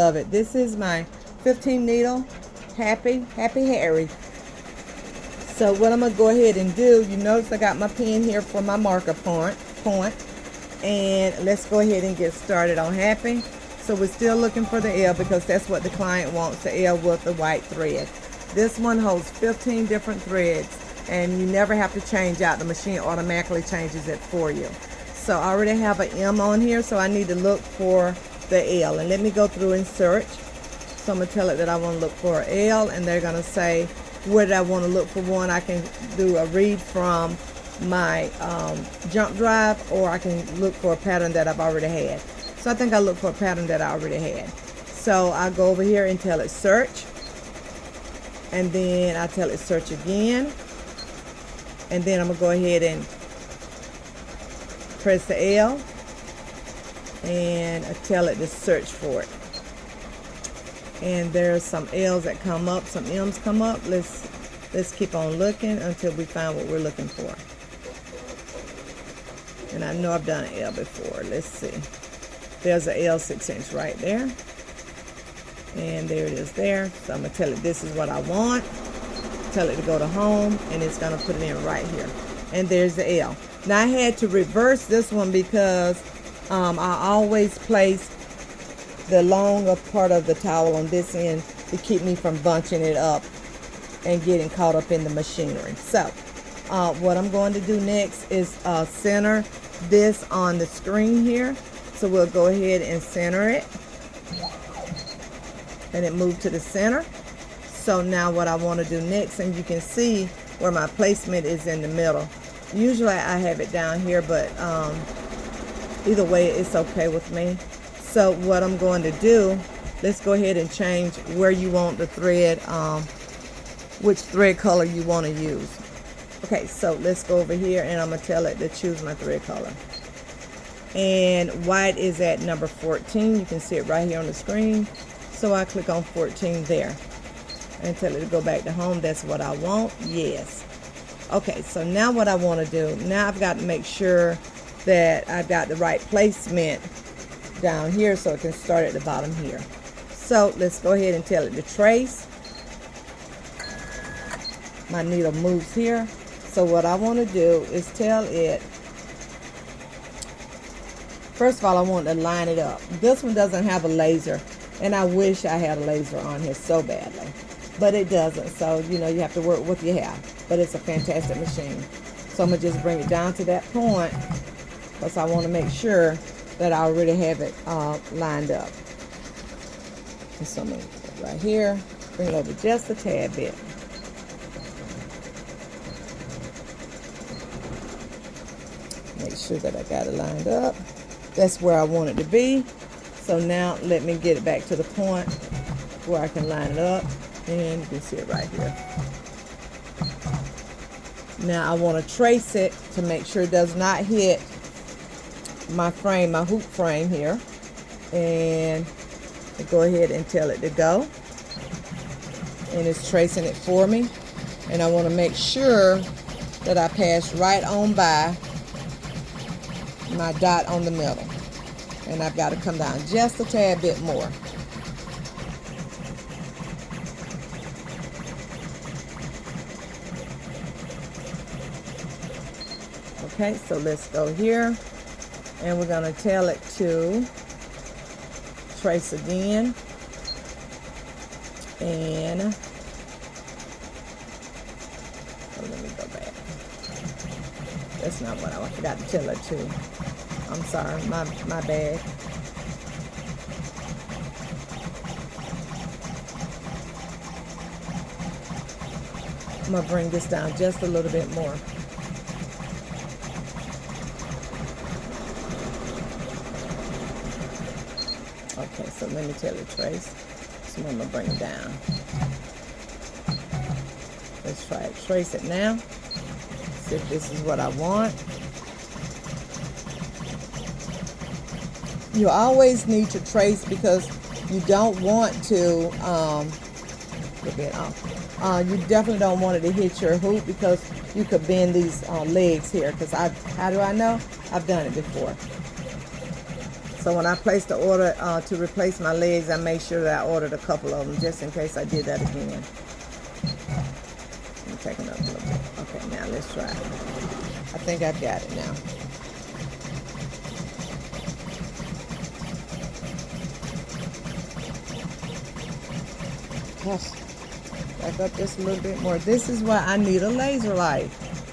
Love it. This is my 15 needle Happy Harry. So what I'm going to go ahead and do, you notice I got my pen here for my marker point. And let's go ahead and get started on Happy. So we're still looking for the L because that's what the client wants, the L with the white thread. This one holds 15 different threads, and you never have to change out. The machine automatically changes it for you. So I already have an M on here, so I need to look for the L. And let me go through and search. So I'm going to tell it that I want to look for an L, and they're going to say, where did I want to look for one? I can do a read from my jump drive, or I can look for a pattern that I've already had. So I think I look for a pattern that I already had. So I go over here and tell it search, and then I tell it search again, and then I'm going to go ahead and press the L, and I tell it to search for it. And there's some L's that come up, some M's come up. Let's keep on looking until we find what we're looking for. And I know I've done an L before. Let's see. There's an L 6-inch right there. And there it is there. So I'm going to tell it this is what I want. Tell it to go to home, and it's going to put it in right here. And there's the L. Now I had to reverse this one because I always place the longer part of the towel on this end to keep me from bunching it up and getting caught up in the machinery. So what I'm going to do next is center this on the screen here. So we'll go ahead and center it, and it moved to the center. So now what I want to do next, and you can see where my placement is in the middle. Usually I have it down here, but either way it's okay with me. So what I'm going to do, let's go ahead and change where you want the thread, which thread color you want to use. Okay, so let's go over here, and I'm going to tell it to choose my thread color. And white is at number 14. You can see it right here on the screen. So I click on 14 there and tell it to go back to home. That's what I want. Yes. Okay, so now what I want to do, now I've got to make sure that I've got the right placement down here so it can start at the bottom here. So let's go ahead and tell it to trace. My needle moves here. So what I want to do is tell it, first of all, I want to line it up. This one doesn't have a laser, and I wish I had a laser on here so badly, but it doesn't. So, you know, you have to work with what you have, but it's a fantastic machine. So I'm going to just bring it down to that point because I want to make sure that I already have it lined up. And so I'm going to put it right here, bring it over just a tad bit. Make sure that I got it lined up. That's where I want it to be. So now let me get it back to the point where I can line it up, and you can see it right here. Now I want to trace it to make sure it does not hit my frame, my hoop frame here, and go ahead and tell it to go, and it's tracing it for me. And I want to make sure that I pass right on by my dot on the middle, and I've got to come down just a tad bit more. Okay, so let's go here, and we're going to tell it to trace again, and let me go back. That's not what I forgot to tell it to. I'm sorry, my bad. I'm going to bring this down just a little bit more. Okay, so let me tell it trace. So I'm going to bring it down. Let's try it. Trace it now. See if this is what I want. You always need to trace because you don't want to you definitely don't want it to hit your hoop because you could bend these legs here. Because how do I know? I've done it before. So when I placed the order to replace my legs, I made sure that I ordered a couple of them just in case I did that again. Let me take it up a little bit. Okay, now let's try it. I think I've got it now. Gosh, back up just a little bit more. This is why I need a laser light.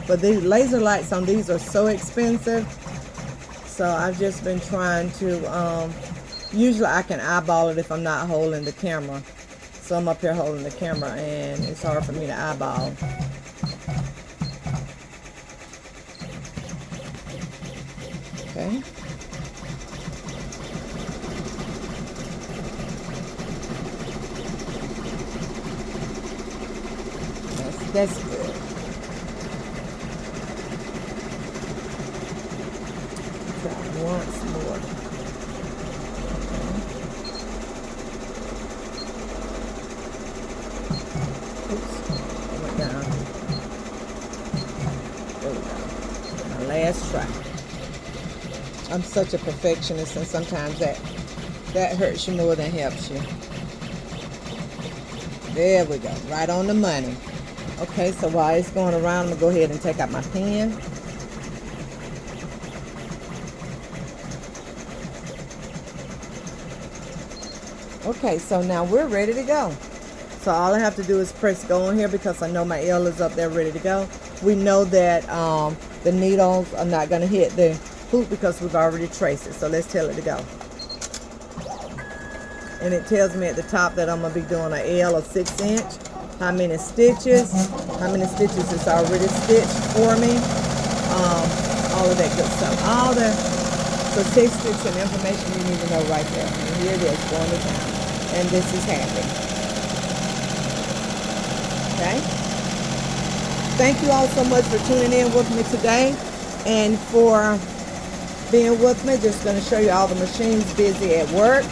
But the laser lights on these are so expensive. So I've just been trying to, usually I can eyeball it if I'm not holding the camera. So I'm up here holding the camera and it's hard for me to eyeball. Okay. That's good. Try once more. Oops, I went down. There we go. My last try. I'm such a perfectionist, and sometimes that hurts you more than helps you. There we go, right on the money. Okay, so while it's going around, I'm gonna go ahead and take out my pen. Okay, so now we're ready to go. So all I have to do is press go on here because I know my L is up there ready to go. We know that the needles are not going to hit the hoop because we've already traced it. So let's tell it to go. And it tells me at the top that I'm going to be doing an L of 6 inch. How many stitches it's already stitched for me. All of that good stuff. All the statistics and information you need to know right there. And here it is, going to town. And this is happy. Okay? Thank you all so much for tuning in with me today and for being with me. Just going to show you all the machines busy at work.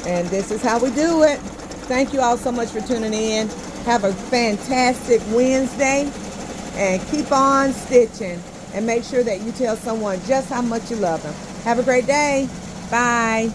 And this is how we do it. Thank you all so much for tuning in. Have a fantastic Wednesday. And keep on stitching. And make sure that you tell someone just how much you love them. Have a great day. Bye.